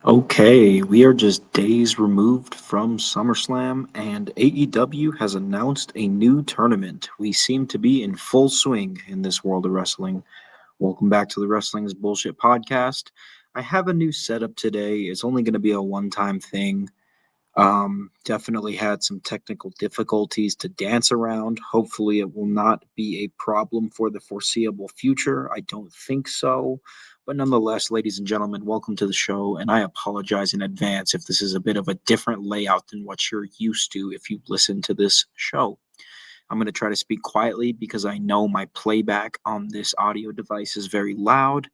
Okay, we are just days removed from SummerSlam, and AEW has announced a new tournament. We seem to be in full swing in this world of wrestling. Welcome back to the Wrestling is Bullshit podcast. I have a new setup today. It's only going to be a one time thing. Definitely had some technical difficulties to dance around. Hopefully, it will not be a problem for the foreseeable future. I don't think so. But nonetheless, ladies and gentlemen, welcome to the show. And I apologize in advance if this is a bit of a different layout than what you're used to if you listen to this show. I'm going to try to speak quietly because I know my playback on this audio device is very loud.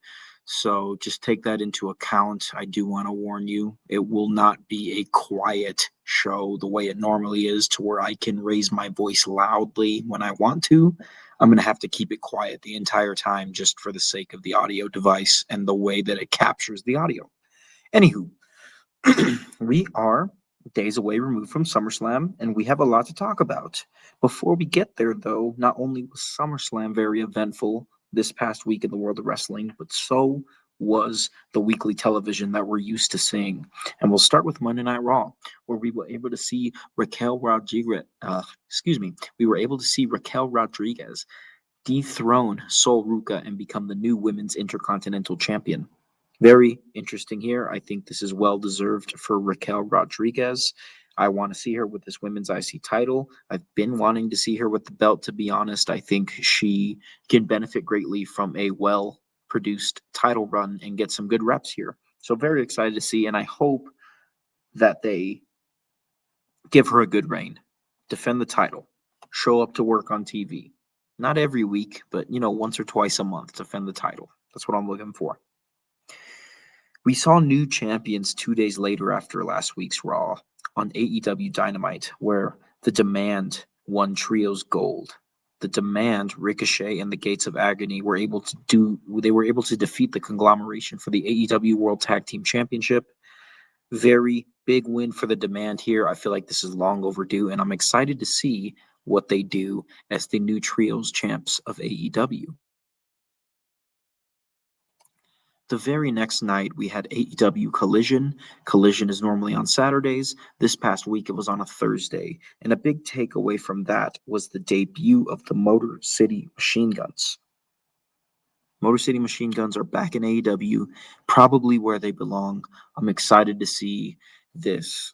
So just take that into account. I do want to warn you, it will not be a quiet show the way it normally is, to where I can raise my voice loudly when I want to. I'm going to have to keep it quiet the entire time just for the sake of the audio device and the way that it captures the audio. Anywho, we are days away removed from SummerSlam, and we have a lot to talk about. Before we get there, though, not only was SummerSlam very eventful this past week in the world of wrestling, but so was the weekly television that we're used to seeing. And we'll start with Monday Night Raw, where we were able to see Raquel Rodriguez. We were able to see Raquel Rodriguez dethrone Sol Ruca and become the new Women's Intercontinental Champion. Very interesting here. I think this is well deserved for Raquel Rodriguez. I want to see her with this women's IC title. I've been wanting to see her with the belt, to be honest. I think she can benefit greatly from a well produced title run and get some good reps here. So, very excited to see, and I hope that they give her a good reign, defend the title, show up to work on TV. Not every week, but once or twice a month, defend the title. That's what I'm looking for. We saw new champions 2 days later after last week's Raw on AEW Dynamite, where the Demand won Trios Gold. The Demand, Ricochet, and the Gates of Agony were able to defeat the conglomeration for the AEW World Tag Team Championship. Very big win for the Demand here. I feel like this is long overdue, and I'm excited to see what they do as the new Trios champs of AEW. The very next night, we had AEW Collision. Collision is normally on Saturdays. This past week, it was on a Thursday. And a big takeaway from that was the debut of the Motor City Machine Guns. Motor City Machine Guns are back in AEW, probably where they belong. I'm excited to see this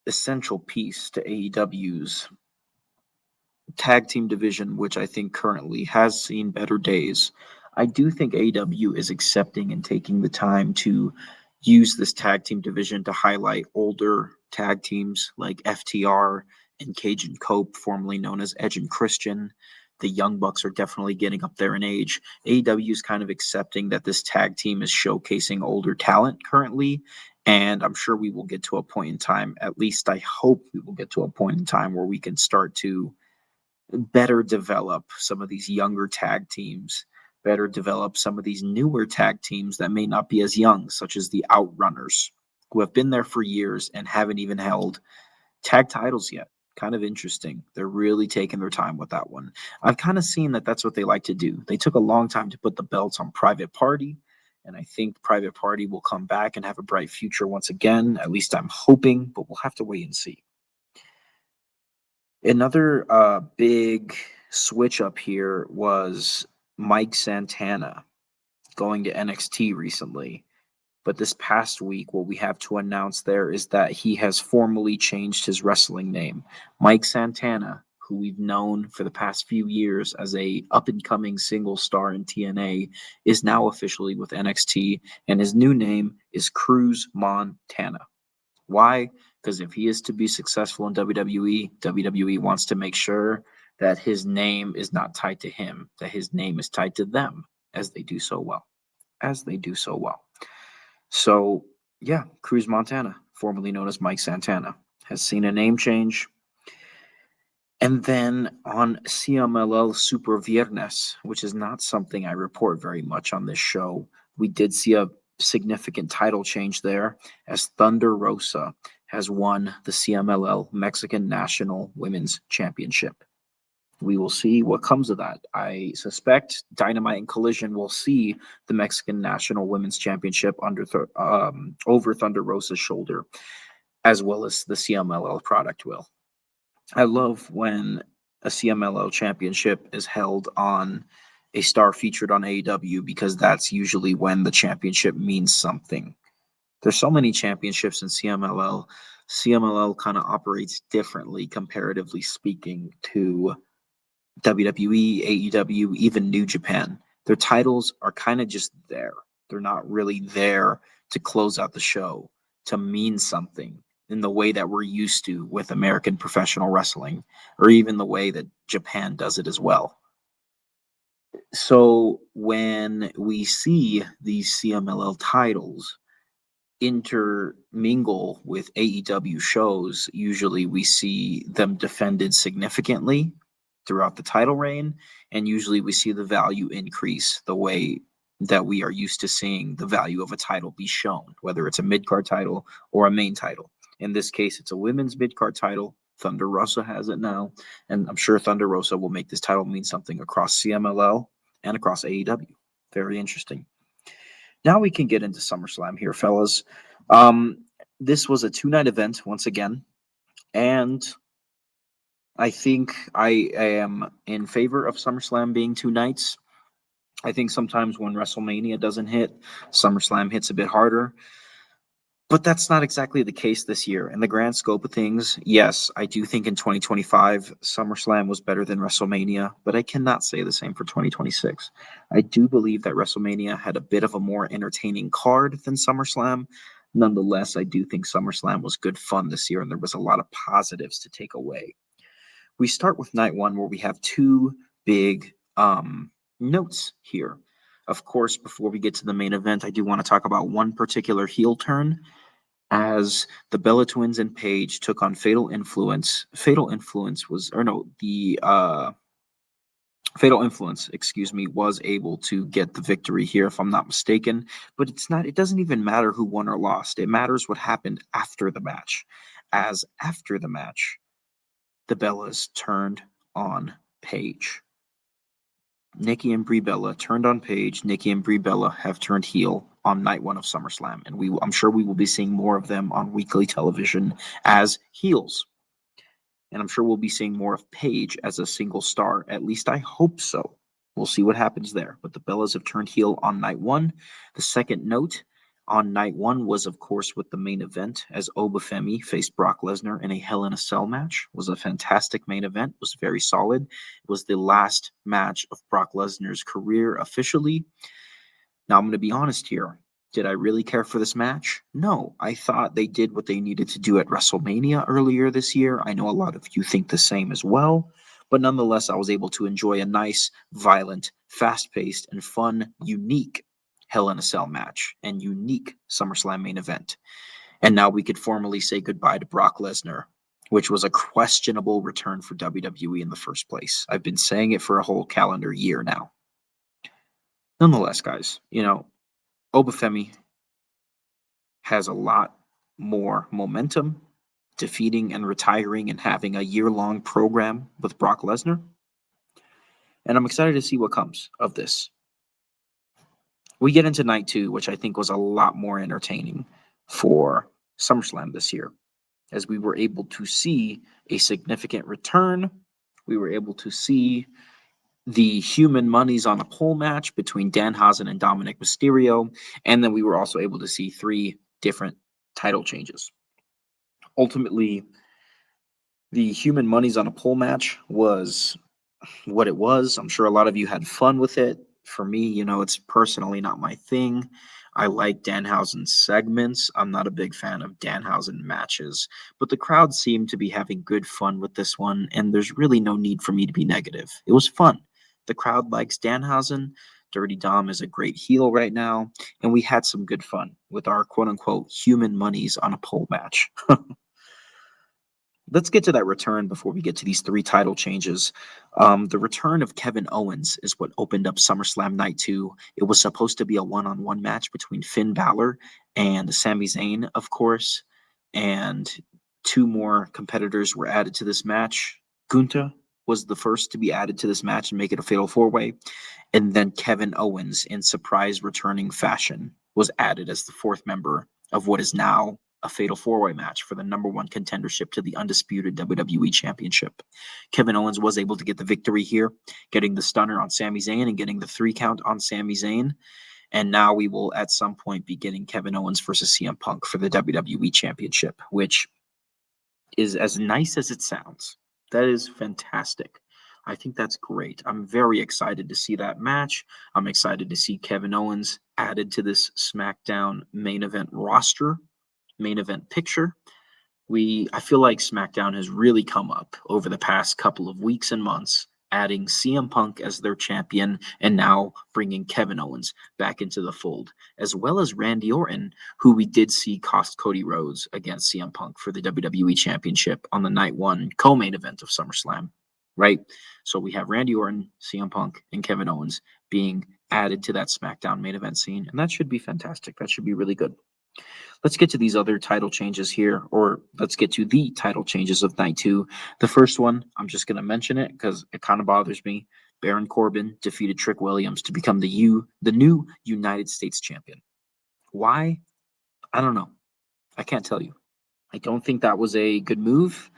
essential piece to AEW's tag team division, which I think currently has seen better days. I do think AEW is accepting and taking the time to use this tag team division to highlight older tag teams like FTR and Cajun Cope, formerly known as Edge and Christian. The Young Bucks are definitely getting up there in age. AEW is kind of accepting that this tag team is showcasing older talent currently. And I'm sure we will get to a point in time, at least I hope we will get to a point in time where we can start to better develop some of these younger tag teams, better develop some of these newer tag teams that may not be as young, such as the Outrunners, who have been there for years and haven't even held tag titles yet. Kind of interesting. They're really taking their time with that one. I've kind of seen that that's what they like to do. They took a long time to put the belts on Private Party, and I think Private Party will come back and have a bright future once again. At least I'm hoping, but we'll have to wait and see. Another big switch up here was Mike Santana going to NXT recently. But this past week, what we have to announce there is that he has formally changed his wrestling name. Mike Santana, who we've known for the past few years as a up-and-coming single star in TNA, is now officially with NXT, and his new name is Cruz Montana. Why? Because if he is to be successful in WWE wants to make sure that his name is not tied to him, that his name is tied to them, as they do so well. So, yeah, Cruz Montana, formerly known as Mike Santana, has seen a name change. And then on CMLL Super Viernes, which is not something I report very much on this show, we did see a significant title change there as Thunder Rosa has won the CMLL Mexican National Women's Championship. We will see what comes of that. I suspect Dynamite and Collision will see the Mexican National Women's Championship over Thunder Rosa's shoulder, as well as the CMLL product will. I love when a CMLL championship is held on a star featured on AEW because that's usually when the championship means something. There's so many championships in CMLL. CMLL kind of operates differently, comparatively speaking, to WWE, AEW, even New Japan. Their titles are kind of just there. They're not really there to close out the show, to mean something in the way that we're used to with American professional wrestling, or even the way that Japan does it as well. So when we see these CMLL titles intermingle with AEW shows, usually we see them defended significantly throughout the title reign, and usually we see the value increase the way that we are used to seeing the value of a title be shown, whether it's a mid-card title or a main title. In this case, it's a women's mid-card title. Thunder Rosa has it now, and I'm sure Thunder Rosa will make this title mean something across CMLL and across AEW. Very interesting. Now we can get into SummerSlam here, fellas. This was a 2-night event once again, and I think I am in favor of SummerSlam being 2 nights. I think sometimes when WrestleMania doesn't hit, SummerSlam hits a bit harder. But that's not exactly the case this year. In the grand scope of things, yes, I do think in 2025, SummerSlam was better than WrestleMania, but I cannot say the same for 2026. I do believe that WrestleMania had a bit of a more entertaining card than SummerSlam. Nonetheless, I do think SummerSlam was good fun this year, and there was a lot of positives to take away. We start with night one, where we have two big notes here. Of course, before we get to the main event, I do want to talk about one particular heel turn as the Bella Twins and Paige took on Fatal Influence. Fatal Influence was, or no, the Fatal Influence, excuse me, was able to get the victory here, if I'm not mistaken. But it's not, it doesn't even matter who won or lost. It matters what happened after the match. As after the match, the Bellas turned on Paige. Nikki and Brie Bella turned on Paige. Nikki and Brie Bella have turned heel on night one of SummerSlam, and I'm sure we will be seeing more of them on weekly television as heels. And I'm sure we'll be seeing more of Paige as a single star. At least I hope so. We'll see what happens there. But the Bellas have turned heel on night one. The second note on night one was, of course, with the main event as Obafemi faced Brock Lesnar in a Hell in a Cell match. It was a fantastic main event. It was very solid. It was the last match of Brock Lesnar's career officially. Now, I'm going to be honest here. Did I really care for this match? No. I thought they did what they needed to do at WrestleMania earlier this year. I know a lot of you think the same as well. But nonetheless, I was able to enjoy a nice, violent, fast-paced, and fun, unique Hell in a Cell match and unique SummerSlam main event. And now we could formally say goodbye to Brock Lesnar, which was a questionable return for WWE in the first place. I've been saying it for a whole calendar year now. Nonetheless, guys, Obafemi has a lot more momentum, defeating and retiring and having a year-long program with Brock Lesnar. And I'm excited to see what comes of this. We get into night two, which I think was a lot more entertaining for SummerSlam this year, as we were able to see a significant return. We were able to see the human monies on a pole match between Danhausen and Dominic Mysterio, and then we were also able to see 3 different title changes. Ultimately, the human monies on a pole match was what it was. I'm sure a lot of you had fun with it. For me, it's personally not my thing. I like Danhausen's segments. I'm not a big fan of Danhausen matches, but the crowd seemed to be having good fun with this one, and there's really no need for me to be negative. It was fun. The crowd likes Danhausen. Dirty Dom is a great heel right now, and we had some good fun with our quote-unquote human monies on a pole match. Let's get to that return before we get to these 3 title changes. The return of Kevin Owens is what opened up SummerSlam Night 2. It was supposed to be a one-on-one match between Finn Balor and Sami Zayn, of course. And 2 more competitors were added to this match. Gunther was the first to be added to this match and make it a fatal four-way. And then Kevin Owens, in surprise returning fashion, was added as the fourth member of what is now a fatal four-way match for the number one contendership to the undisputed WWE Championship. Kevin Owens was able to get the victory here, getting the stunner on Sami Zayn and getting the 3 count on Sami Zayn. And now we will at some point be getting Kevin Owens versus CM Punk for the WWE Championship, which is as nice as it sounds. That is fantastic. I think that's great. I'm very excited to see that match. I'm excited to see Kevin Owens added to this SmackDown main event roster, main event picture. I feel like SmackDown has really come up over the past couple of weeks and months, adding CM Punk as their champion and now bringing Kevin Owens back into the fold, as well as Randy Orton, who we did see cost Cody Rhodes against CM Punk for the WWE Championship on the night one co-main event of SummerSlam, right? So we have Randy Orton, CM Punk, and Kevin Owens being added to that SmackDown main event scene, and that should be fantastic. That should be really good. Let's get to these other title changes here, or let's get to the title changes of night 2. The first one, I'm just going to mention it because it kind of bothers me. Baron Corbin defeated Trick Williams to become the new United States champion. Why? I don't know. I can't tell you. I don't think that was a good move.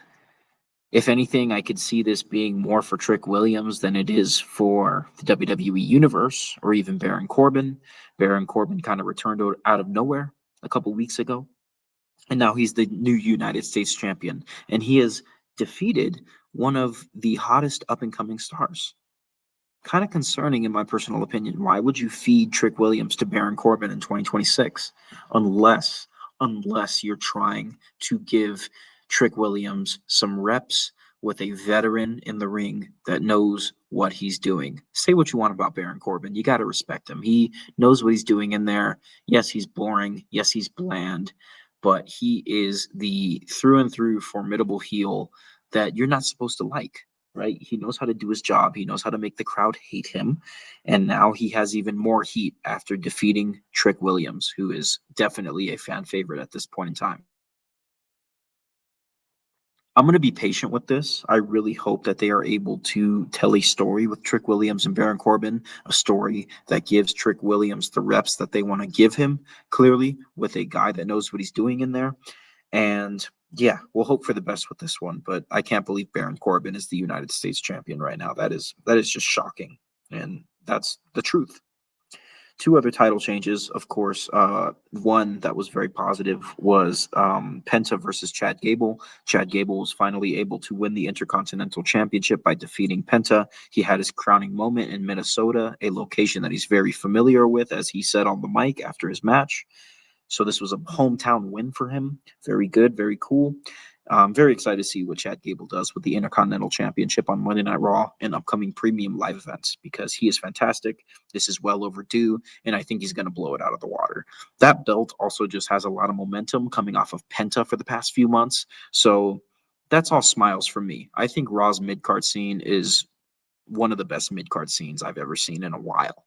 If anything, I could see this being more for Trick Williams than it is for the WWE Universe or even Baron Corbin. Baron Corbin kind of returned out of nowhere a couple weeks ago, and now he's the new United States champion, and he has defeated one of the hottest up-and-coming stars. Kind of concerning in my personal opinion. Why would you feed Trick Williams to Baron Corbin in 2026 unless you're trying to give Trick Williams some reps with a veteran in the ring that knows what he's doing? Say what you want about Baron Corbin. You got to respect him. He knows what he's doing in there. Yes, he's boring. Yes, he's bland, but he is the through and through formidable heel that you're not supposed to like, right? He knows how to do his job. He knows how to make the crowd hate him. And now he has even more heat after defeating Trick Williams, who is definitely a fan favorite at this point in time. I'm going to be patient with this. I really hope that they are able to tell a story with Trick Williams and Baron Corbin, a story that gives Trick Williams the reps that they want to give him, clearly, with a guy that knows what he's doing in there. And yeah, we'll hope for the best with this one. But I can't believe Baron Corbin is the United States champion right now. That is just shocking. And that's the truth. 2 other title changes, of course. One that was very positive was Penta versus Chad Gable. Chad Gable was finally able to win the Intercontinental Championship by defeating Penta. He had his crowning moment in Minnesota, a location that he's very familiar with, as he said on the mic after his match. So this was a hometown win for him. Very good, very cool. I'm very excited to see what Chad Gable does with the Intercontinental Championship on Monday Night Raw and upcoming premium live events, because he is fantastic. This is well overdue, and I think he's going to blow it out of the water. That belt also just has a lot of momentum coming off of Penta for the past few months. So that's all smiles for me. I think Raw's mid-card scene is one of the best mid-card scenes I've ever seen in a while.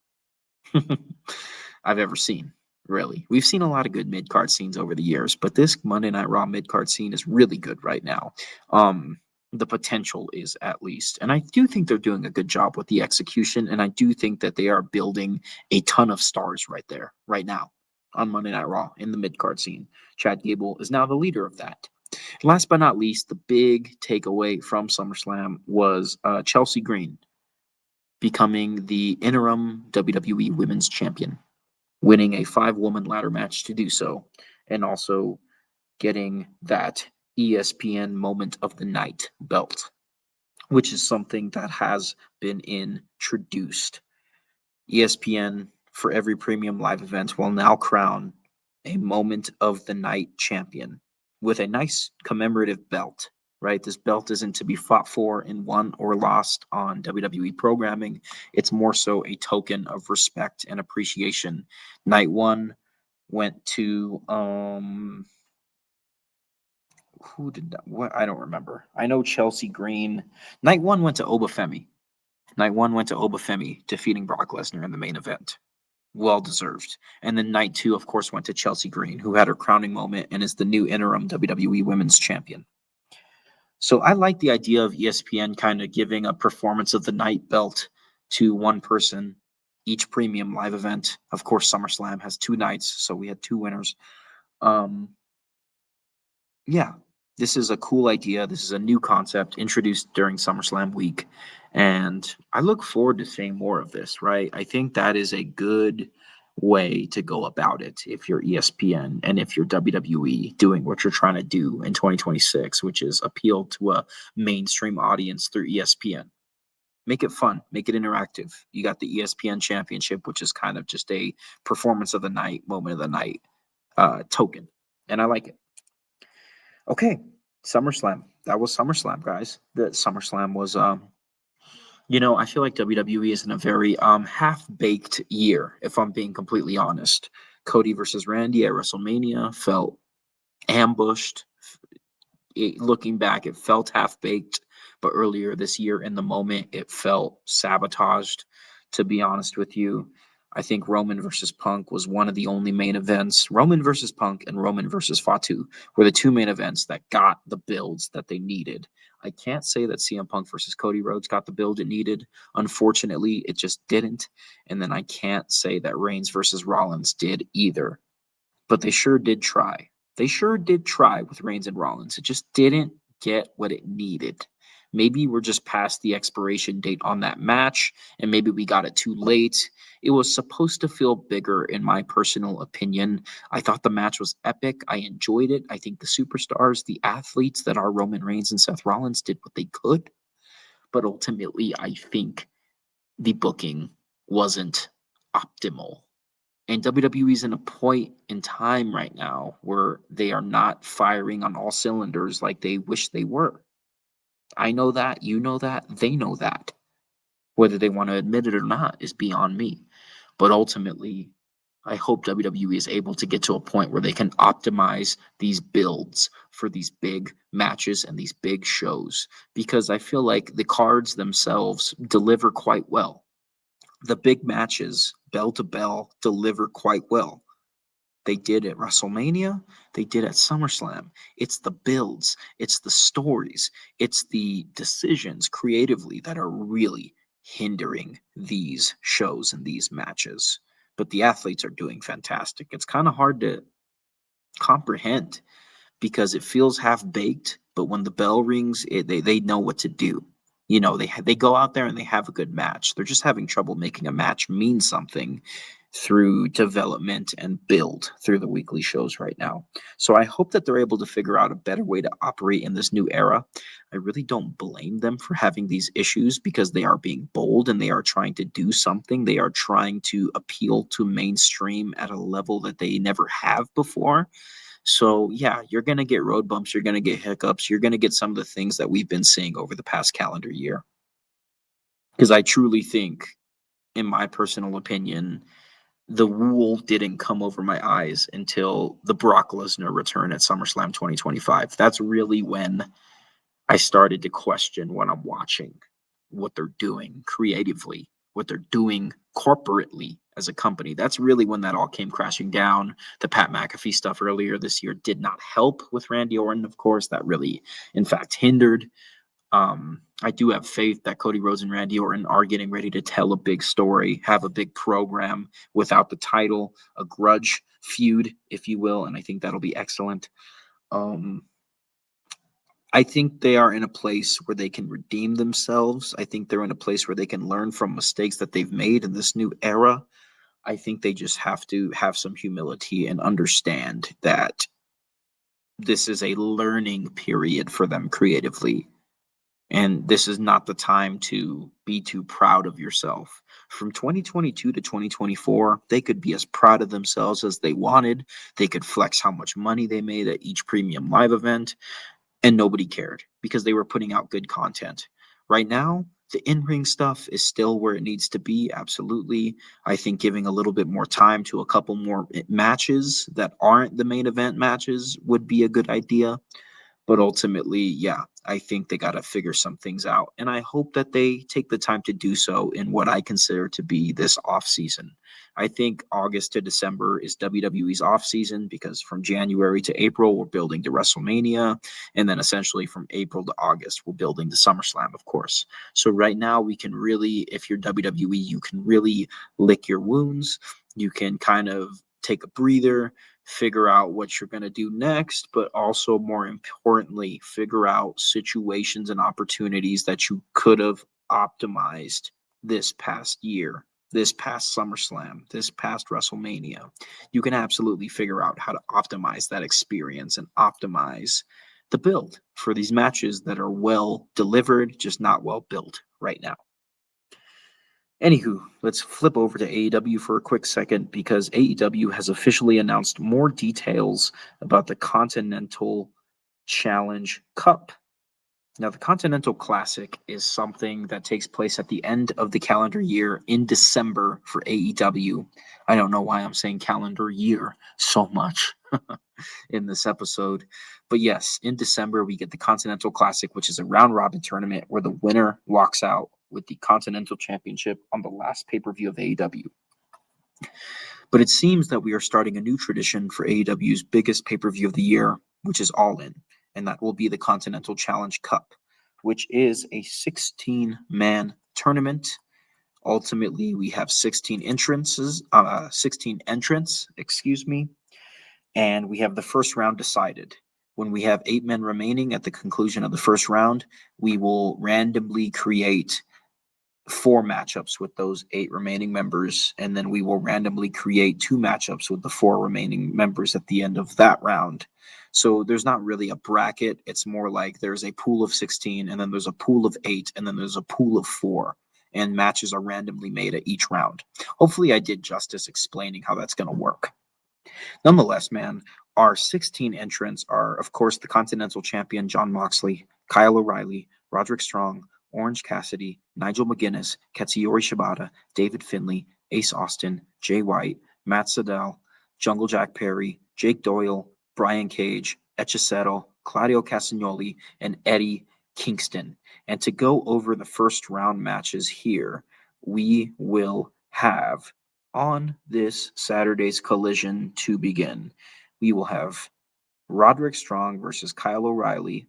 I've ever seen. Really. We've seen a lot of good mid-card scenes over the years, but this Monday Night Raw mid-card scene is really good right now. The potential is, at least. And I do think they're doing a good job with the execution, and I do think that they are building a ton of stars right there, right now, on Monday Night Raw in the mid-card scene. Chad Gable is now the leader of that. Last but not least, the big takeaway from SummerSlam was Chelsea Green becoming the interim WWE Women's Champion, winning a 5-woman ladder match to do so, and also getting that ESPN Moment of the Night belt, which is something that has been introduced. ESPN, for every premium live event, will now crown a Moment of the Night champion with a nice commemorative belt. Right, this belt isn't to be fought for and won or lost on WWE programming. It's more so a token of respect and appreciation. Night 1 went to who did that? What, I don't remember. I know Chelsea Green. Night 1 went to Obafemi. Night 1 went to Obafemi, defeating Brock Lesnar in the main event. Well deserved. And then night 2, of course, went to Chelsea Green, who had her crowning moment and is the new interim WWE Women's Champion. So I like the idea of ESPN kind of giving a performance of the night belt to one person each premium live event. Of course, SummerSlam has 2 nights, so we had 2 winners. Um, yeah, this is a cool idea. This is a new concept introduced during SummerSlam week. And I look forward to seeing more of this, right? I think that is a good way to go about it if you're ESPN and if you're WWE doing what you're trying to do in 2026, which is appeal to a mainstream audience through ESPN. Make it fun, make it interactive. You got the ESPN Championship, which is kind of just a performance of the night, moment of the night token. And I like it. Okay, SummerSlam. That was SummerSlam, guys. The SummerSlam was I feel like WWE is in a very half-baked year, if I'm being completely honest. Cody versus Randy at WrestleMania felt ambushed. Looking back, it felt half baked, but earlier this year in the moment, it felt sabotaged. To be honest with you, I think Roman versus Punk was one of the only main events. Roman versus Punk and Roman versus Fatu were the 2 main events that got the builds that they needed. I can't say that CM Punk versus Cody Rhodes got the build it needed. Unfortunately, it just didn't. And then I can't say that Reigns versus Rollins did either, but they sure did try. They sure did try with Reigns and Rollins. It just didn't get what it needed. Maybe we're just past the expiration date on that match, and maybe we got it too late. It was supposed to feel bigger, in my personal opinion. I thought the match was epic. I enjoyed it. I think the superstars, the athletes that are Roman Reigns and Seth Rollins, did what they could. But ultimately, I think the booking wasn't optimal. And WWE's in a point in time right now where they are not firing on all cylinders like they wish they were. I know that, you know that, they know that. Whether they want to admit it or not is beyond me. But ultimately, I hope WWE is able to get to a point where they can optimize these builds for these big matches and these big shows, because I feel like the cards themselves deliver quite well. The big matches, bell to bell, deliver quite well. They did at WrestleMania. They did at SummerSlam. It's the builds, it's the stories, it's the decisions creatively that are really hindering these shows and these matches. But the athletes are doing fantastic. It's kind of hard to comprehend because it feels half baked, but when the bell rings, they know what to do. They go out there and they have a good match. They're just having trouble making a match mean something through development and build through the weekly shows right now. So I hope that they're able to figure out a better way to operate in this new era. I really don't blame them for having these issues because they are being bold and they are trying to do something. They are trying to appeal to mainstream at a level that they never have before. So, yeah, you're going to get road bumps, you're going to get hiccups, you're going to get some of the things that we've been seeing over the past calendar year. Because I truly think, in my personal opinion, the wool didn't come over my eyes until the Brock Lesnar return at SummerSlam 2025. That's really when I started to question what I'm watching, what they're doing creatively, what they're doing corporately as a company. That's really when that all came crashing down. The Pat McAfee stuff earlier this year did not help with Randy Orton, of course. That really, in fact, hindered. I do have faith that Cody Rhodes and Randy Orton are getting ready to tell a big story, have a big program without the title, a grudge feud, if you will, and I think that'll be excellent. Um, I think they are in a place where they can redeem themselves. I think they're in a place where they can learn from mistakes that they've made in this new era. I think they just have to have some humility and understand that this is a learning period for them creatively. And this is not the time to be too proud of yourself. From 2022 to 2024, they could be as proud of themselves as they wanted. They could flex how much money they made at each premium live event, and nobody cared because they were putting out good content. Right now, the in-ring stuff is still where it needs to be, absolutely. I think giving a little bit more time to a couple more matches that aren't the main event matches would be a good idea. But ultimately, yeah, I think they got to figure some things out. And I hope that they take the time to do so in what I consider to be this off season. I think August to December is WWE's off season because from January to April, we're building to WrestleMania. And then essentially from April to August, we're building to SummerSlam, of course. So right now, we can really, if you're WWE, you can really lick your wounds. You can kind of take a breather, figure out what you're going to do next, but also more importantly, figure out situations and opportunities that you could have optimized this past year, this past SummerSlam, this past WrestleMania. You can absolutely figure out how to optimize that experience and optimize the build for these matches that are well delivered, just not well built right now. Anywho, let's flip over to AEW for a quick second because AEW has officially announced more details about the Continental Challenge Cup. Now, the Continental Classic is something that takes place at the end of the calendar year in December for AEW. I don't know why I'm saying calendar year so much in this episode. But yes, in December, we get the Continental Classic, which is a round robin tournament where the winner walks out with the Continental Championship on the last pay per view of AEW. But it seems that we are starting a new tradition for AEW's biggest pay per view of the year, which is All In, and that will be the Continental Challenge Cup, which is a 16-man tournament. Ultimately, we have 16 entrants, and we have the first round decided. When we have 8 men remaining at the conclusion of the first round, we will randomly create 4 matchups with those 8 remaining members, and then we will randomly create 2 matchups with the 4 remaining members at the end of that round. So there's not really a bracket. It's more like there's a pool of 16, and then there's a pool of 8, and then there's a pool of 4, and matches are randomly made at each round. Hopefully, I did justice explaining how that's going to work. Nonetheless, man, our 16 entrants are, of course, the Continental Champion Jon Moxley, Kyle O'Reilly, Roderick Strong, Orange Cassidy, Nigel McGuinness, Katsuyori Shibata, David Finlay, Ace Austin, Jay White, Matt Sydal, Jungle Jack Perry, Jake Doyle, Brian Cage, Echisetto, Claudio Castagnoli, and Eddie Kingston. And to go over the first round matches here, we will have on this Saturday's Collision to begin, we will have Roderick Strong versus Kyle O'Reilly,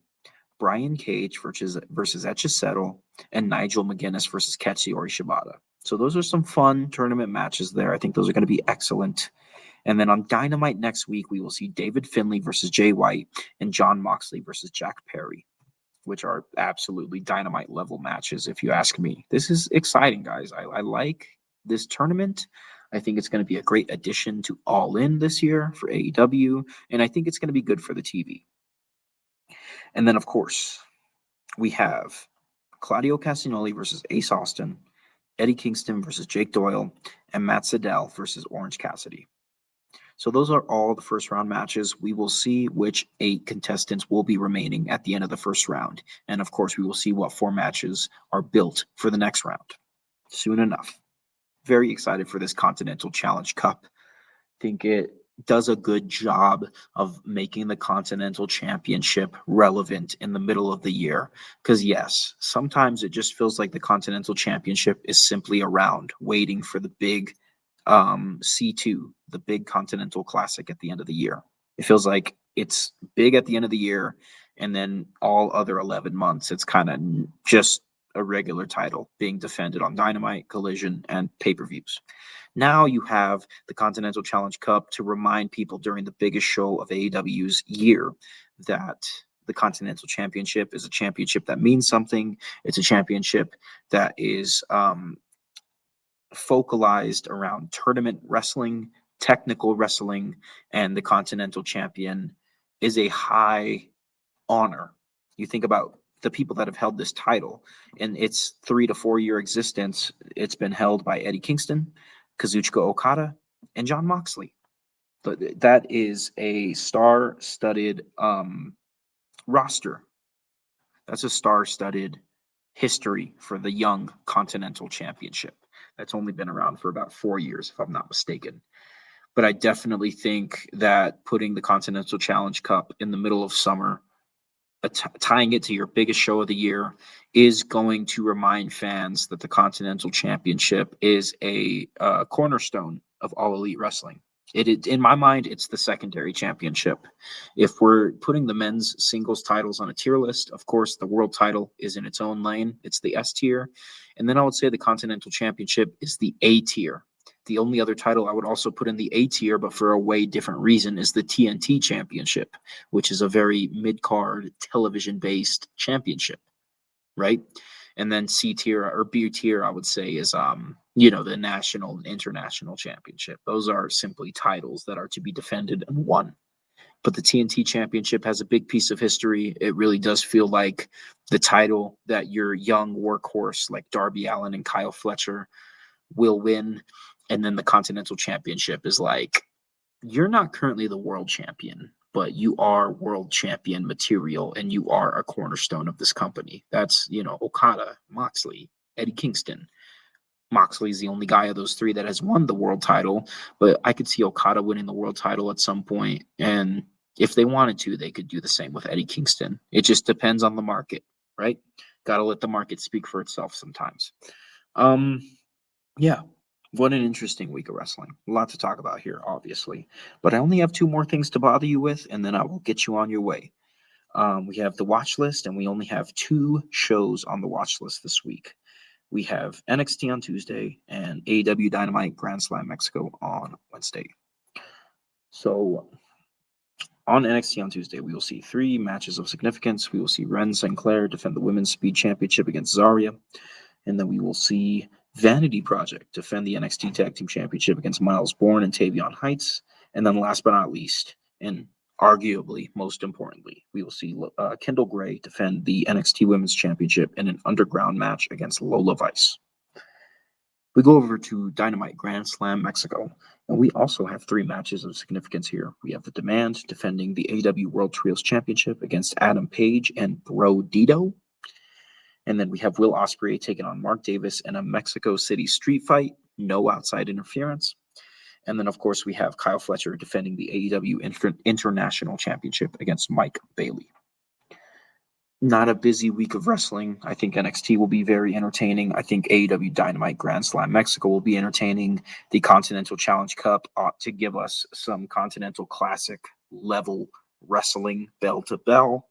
Brian Cage versus Echisetto, and Nigel McGuinness versus Katsuyori Shibata. So those are some fun tournament matches there. I think those are going to be excellent. And then on Dynamite next week, we will see David Finlay versus Jay White and Jon Moxley versus Jack Perry, which are absolutely Dynamite level matches, if you ask me. This is exciting, guys. I like this tournament. I think it's going to be a great addition to All In this year for AEW, and I think it's going to be good for the TV. And then, of course, we have Claudio Castagnoli versus Ace Austin, Eddie Kingston versus Jake Doyle, and Matt Sydal versus Orange Cassidy. So those are all the first round matches. We will see which 8 contestants will be remaining at the end of the first round. And of course, we will see what 4 matches are built for the next round soon enough. Very excited for this Continental Challenge Cup. Think it does a good job of making the Continental Championship relevant in the middle of the year. Because yes, sometimes it just feels like the Continental Championship is simply around waiting for the big C2, the big Continental Classic at the end of the year. It feels like it's big at the end of the year, and then all other 11 months, it's kind of just a regular title being defended on Dynamite, Collision, and pay-per-views. Now you have the Continental Challenge Cup to remind people during the biggest show of AEW's year that the Continental Championship is a championship that means something. It's a championship that is focalized around tournament wrestling, technical wrestling, and the Continental Champion is a high honor. You think about the people that have held this title in its 3 to 4 year existence. It's been held by Eddie Kingston, Kazuchika Okada, and Jon Moxley. But that is a star-studded roster. That's a star-studded history for the young Continental Championship. That's only been around for about 4 years, if I'm not mistaken. But I definitely think that putting the Continental Challenge Cup in the middle of summer tying it to your biggest show of the year is going to remind fans that the Continental Championship is a cornerstone of All Elite Wrestling. In my mind, it's the secondary championship. If we're putting the men's singles titles on a tier list, of course, the world title is in its own lane. It's the S tier. And then I would say the Continental Championship is the A tier. The only other title I would also put in the A tier, but for a way different reason, is the TNT Championship, which is a very mid-card, television-based championship, right? And then C tier or B tier, I would say, is the national and international championship. Those are simply titles that are to be defended and won. But the TNT Championship has a big piece of history. It really does feel like the title that your young workhorse like Darby Allin and Kyle Fletcher will win. And then the Continental Championship is like, you're not currently the world champion, but you are world champion material and you are a cornerstone of this company. That's, Okada, Moxley, Eddie Kingston. Moxley's the only guy of those three that has won the world title, but I could see Okada winning the world title at some point. And if they wanted to, they could do the same with Eddie Kingston. It just depends on the market, right? Got to let the market speak for itself sometimes. Yeah. What an interesting week of wrestling. A lot to talk about here, obviously. But I only have two more things to bother you with, and then I will get you on your way. We have the watch list, and we only have two shows on the watch list this week. We have NXT on Tuesday and AEW Dynamite Grand Slam Mexico on Wednesday. So on NXT on Tuesday, we will see 3 matches of significance. We will see Ren Sinclair defend the Women's Speed Championship against Zarya. And then we will see Vanity Project defend the NXT Tag Team Championship against Miles Bourne and Tavion Heights. And then last but not least, and arguably most importantly, we will see Kendall Gray defend the NXT Women's Championship in an underground match against Lola Vice. We go over to Dynamite Grand Slam Mexico, and we also have 3 matches of significance here. We have The Demand defending the AEW World Trios Championship against Adam Page and Bro Dito. And then we have Will Ospreay taking on Mark Davis in a Mexico City street fight, no outside interference. And then, of course, we have Kyle Fletcher defending the AEW International Championship against Mike Bailey. Not a busy week of wrestling. I think NXT will be very entertaining. I think AEW Dynamite Grand Slam Mexico will be entertaining. The Continental Challenge Cup ought to give us some Continental Classic level wrestling bell to bell.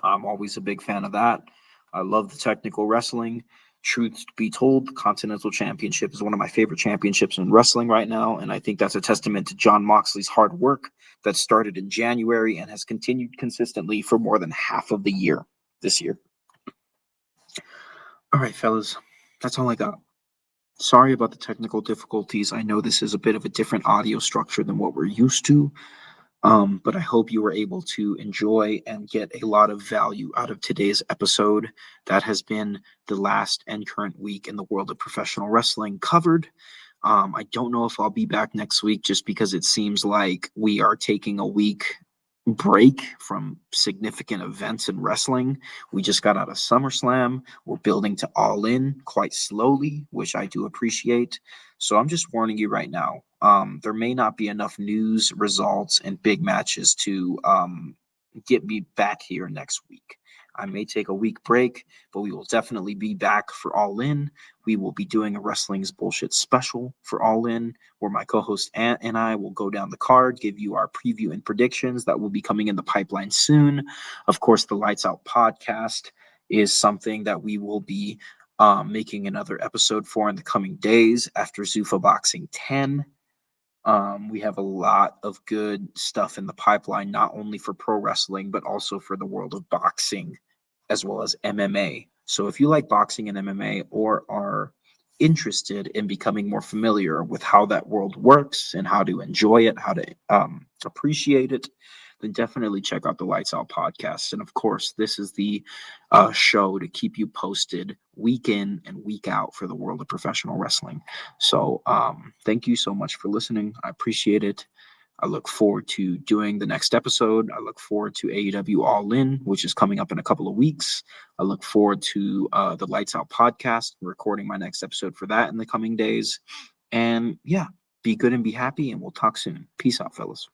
I'm always a big fan of that. I love the technical wrestling. Truth be told, the Continental Championship is one of my favorite championships in wrestling right now, and I think that's a testament to Jon Moxley's hard work that started in January and has continued consistently for more than half of the year this year. All right, fellas, that's all I got. Sorry about the technical difficulties. I know this is a bit of a different audio structure than what we're used to. But I hope you were able to enjoy and get a lot of value out of today's episode. That has been the last and current week in the world of professional wrestling covered. I don't know if I'll be back next week just because it seems like we are taking a week break from significant events in wrestling. We just got out of SummerSlam. We're building to All In quite slowly, which I do appreciate. So I'm just warning you right now. There may not be enough news, results, and big matches to get me back here next week. I may take a week break, but we will definitely be back for All In. We will be doing a Wrestling's Bullshit special for All In, where my co-host Ant and I will go down the card, give you our preview and predictions that will be coming in the pipeline soon. Of course, the Lights Out podcast is something that we will be making another episode for in the coming days after Zuffa Boxing 10. We have a lot of good stuff in the pipeline, not only for pro wrestling, but also for the world of boxing, as well as MMA. So if you like boxing and MMA or are interested in becoming more familiar with how that world works and how to enjoy it, how to appreciate it, then definitely check out the Lights Out podcast. And of course, this is the show to keep you posted week in and week out for the world of professional wrestling. So thank you so much for listening. I appreciate it. I look forward to doing the next episode. I look forward to AEW All In, which is coming up in a couple of weeks. I look forward to the Lights Out podcast, recording my next episode for that in the coming days. And yeah, be good and be happy, and we'll talk soon. Peace out, fellas.